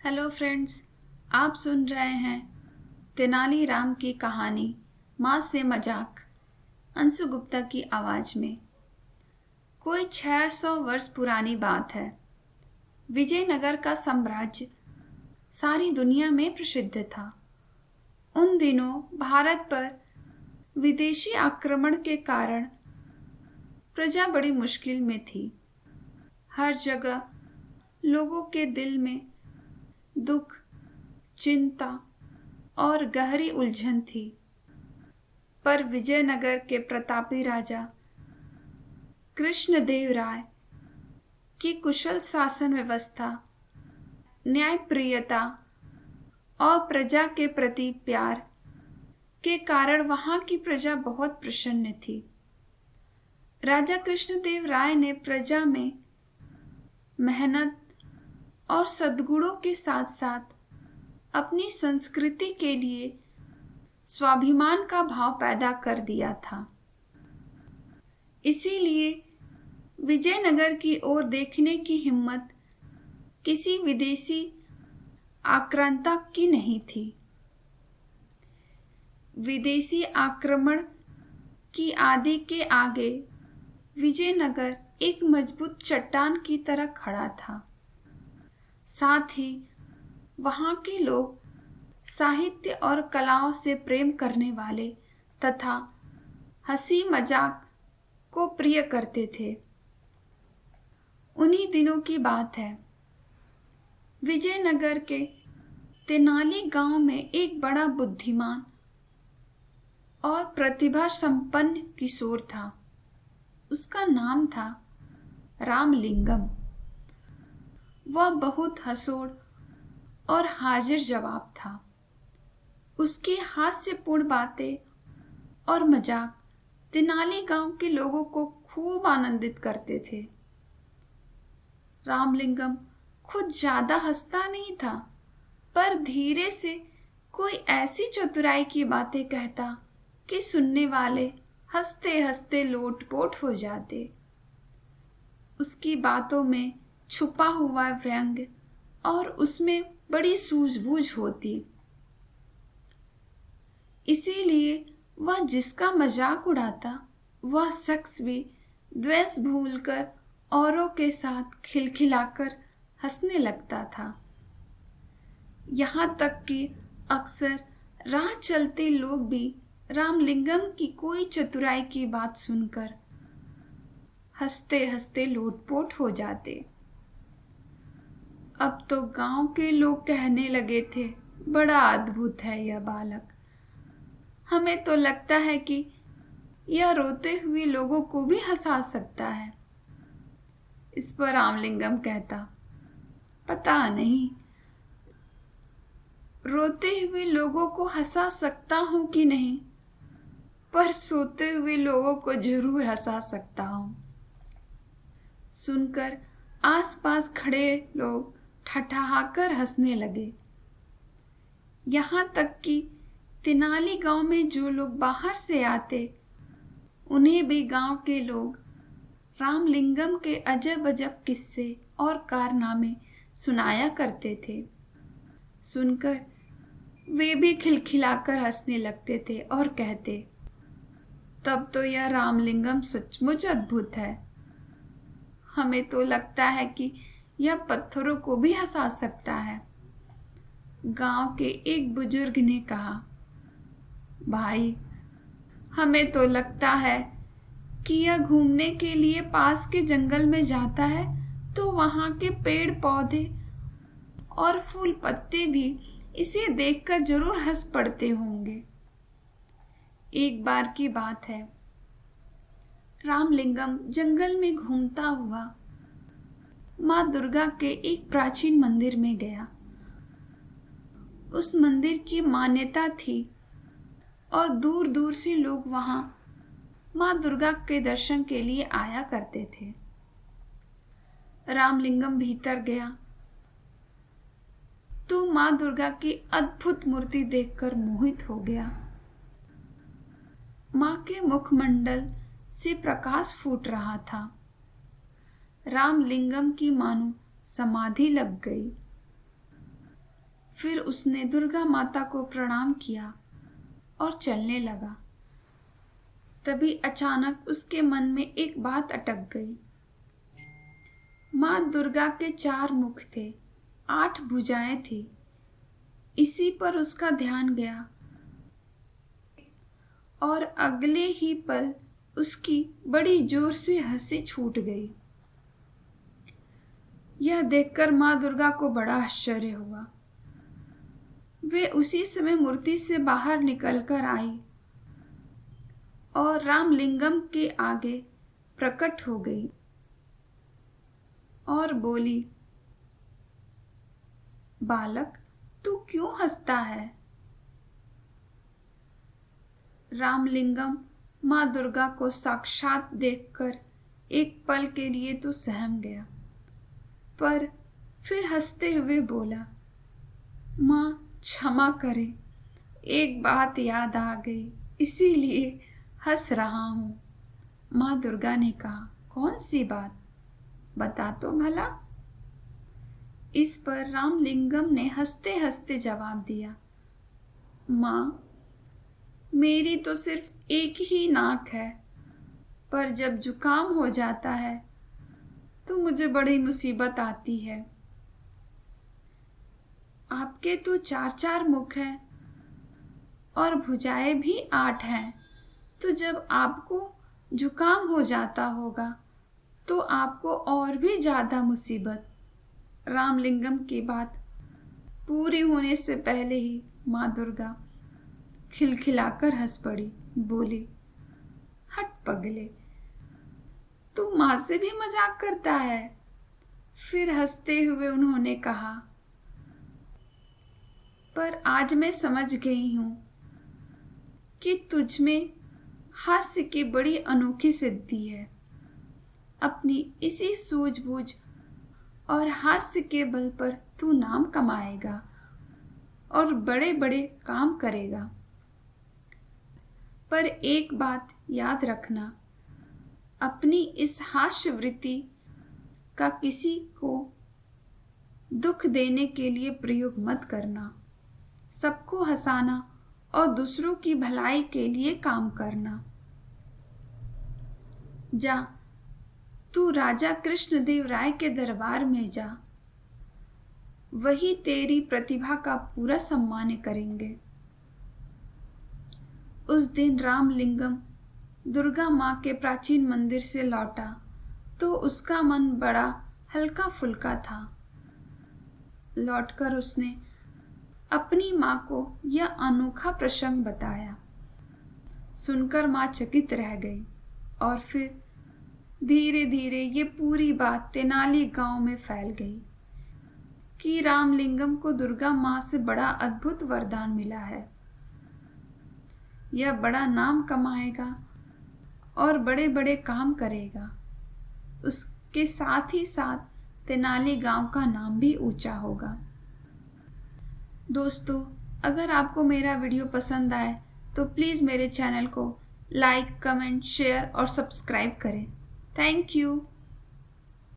Hello friends, आप सुन रहे हैं तेनालीराम की कहानी माँ से मजाक। अंशु गुप्ता की आवाज़ में। कोई 600 वर्ष पुरानी बात है। विजयनगर का साम्राज्य सारी दुनिया में प्रसिद्ध था। उन दिनों भारत पर विदेशी आक्रमण के कारण प्रजा बड़ी मुश्किल में थी। हर जगह लोगों के दिल में दुख, चिंता और गहरी उलझन थी। पर विजयनगर के प्रतापी राजा कृष्णदेव राय की कुशल शासन व्यवस्था, न्यायप्रियता और प्रजा के प्रति प्यार के कारण वहां की प्रजा बहुत प्रसन्न थी। राजा कृष्णदेव राय ने प्रजा में मेहनत और सद्गुणों के साथ साथ अपनी संस्कृति के लिए स्वाभिमान का भाव पैदा कर दिया था। इसीलिए विजयनगर की ओर देखने की हिम्मत किसी विदेशी आक्रांता की नहीं थी। विदेशी आक्रमण की आदि के आगे विजयनगर एक मजबूत चट्टान की तरह खड़ा था। साथ ही वहां के लोग साहित्य और कलाओं से प्रेम करने वाले तथा हंसी मजाक को प्रिय करते थे। उन्हीं दिनों की बात है। विजयनगर के तेनाली गांव में एक बड़ा बुद्धिमान और प्रतिभा संपन्न किशोर था। उसका नाम था रामलिंगम। वह बहुत हंसोड़ और हाजिर जवाब था। उसकी हास्यपूर्ण बातें और मजाक तेनाली गांव के लोगों को खूब आनंदित करते थे। रामलिंगम खुद ज्यादा हंसता नहीं था, पर धीरे से कोई ऐसी चतुराई की बातें कहता कि सुनने वाले हंसते हंसते लोटपोट हो जाते। उसकी बातों में छुपा हुआ व्यंग्य और उसमें बड़ी सूझबूझ होती। इसीलिए वह जिसका मजाक उड़ाता वह शख्स भी द्वेष भूलकर औरों के साथ खिलखिलाकर हंसने लगता था। यहाँ तक कि अक्सर राह चलते लोग भी रामलिंगम की कोई चतुराई की बात सुनकर हंसते हंसते लोटपोट हो जाते। अब तो गांव के लोग कहने लगे थे, बड़ा अद्भुत है यह बालक। हमें तो लगता है कि यह रोते हुए लोगों को भी हंसा सकता है। इस पर रामलिंगम कहता, पता नहीं रोते हुए लोगों को हंसा सकता हूं कि नहीं, पर सोते हुए लोगों को जरूर हंसा सकता हूं। सुनकर आसपास खड़े लोग ठठाकर हंसने लगे। यहाँ तक कि तेनाली गांव में जो लोग बाहर से आते उन्हें भी गांव के लोग रामलिंगम के अजब अजब किस्से और कारनामे सुनाया करते थे। सुनकर वे भी खिलखिलाकर हंसने लगते थे और कहते, तब तो यह रामलिंगम सचमुच अद्भुत है। हमें तो लगता है कि यह पत्थरों को भी हंसा सकता है। गांव के एक बुजुर्ग ने कहा, भाई हमें तो लगता है कि यह घूमने के लिए पास के जंगल में जाता है तो वहां के पेड़ पौधे और फूल पत्ते भी इसे देखकर जरूर हंस पड़ते होंगे। एक बार की बात है, रामलिंगम जंगल में घूमता हुआ माँ दुर्गा के एक प्राचीन मंदिर में गया। उस मंदिर की मान्यता थी और दूर दूर से लोग वहां माँ दुर्गा के दर्शन के लिए आया करते थे। रामलिंगम भीतर गया तो माँ दुर्गा की अद्भुत मूर्ति देखकर मोहित हो गया। माँ के मुखमंडल से प्रकाश फूट रहा था। रामलिंगम की मानो समाधि लग गई। फिर उसने दुर्गा माता को प्रणाम किया और चलने लगा। तभी अचानक उसके मन में एक बात अटक गई। माँ दुर्गा के 4 मुख थे, 8 भुजाएं थी। इसी पर उसका ध्यान गया और अगले ही पल उसकी बड़ी जोर से हंसी छूट गई। यह देखकर माँ दुर्गा को बड़ा आश्चर्य हुआ। वे उसी समय मूर्ति से बाहर निकलकर आई और रामलिंगम के आगे प्रकट हो गई और बोली, बालक, तू क्यों हंसता है? रामलिंगम माँ दुर्गा को साक्षात देखकर एक पल के लिए तो सहम गया, पर फिर हंसते हुए बोला, माँ क्षमा करें, एक बात याद आ गई, इसीलिए हंस रहा हूँ। माँ दुर्गा ने कहा, कौन सी बात, बता तो भला। इस पर रामलिंगम ने हंसते हंसते जवाब दिया, माँ, मेरी तो सिर्फ एक ही नाक है, पर जब जुकाम हो जाता है तो मुझे बड़ी मुसीबत आती है। आपके तो 4 मुख हैं और भुजाएं भी 8 हैं, तो जब आपको जुकाम हो जाता होगा तो आपको और भी ज्यादा मुसीबत। रामलिंगम की बात पूरी होने से पहले ही माँ दुर्गा खिलखिलाकर हंस पड़ी, बोली, हट पगले, तू माँ से भी मजाक करता है। फिर हंसते हुए उन्होंने कहा, पर आज मैं समझ गई हूं कि तुझ में हास्य की बड़ी अनोखी सिद्धि है। अपनी इसी सूझबूझ और हास्य के बल पर तू नाम कमाएगा और बड़े बड़े काम करेगा। पर एक बात याद रखना, अपनी इस हास्य वृत्ति का किसी को दुख देने के लिए प्रयोग मत करना। सबको हंसाना और दूसरों की भलाई के लिए काम करना। जा, तू राजा कृष्णदेव राय के दरबार में जा, वही तेरी प्रतिभा का पूरा सम्मान करेंगे। उस दिन रामलिंगम दुर्गा माँ के प्राचीन मंदिर से लौटा तो उसका मन बड़ा हल्का फुल्का था। लौटकर उसने अपनी माँ को यह अनोखा प्रसंग बताया। सुनकर माँ चकित रह गई और फिर धीरे धीरे ये पूरी बात तेनाली गांव में फैल गई कि रामलिंगम को दुर्गा माँ से बड़ा अद्भुत वरदान मिला है। यह बड़ा नाम कमाएगा और बड़े बड़े काम करेगा। उसके साथ ही साथ तेनाली गांव का नाम भी ऊंचा होगा। दोस्तों, अगर आपको मेरा वीडियो पसंद आए तो प्लीज़ मेरे चैनल को लाइक, कमेंट, शेयर और सब्सक्राइब करें। Thank you.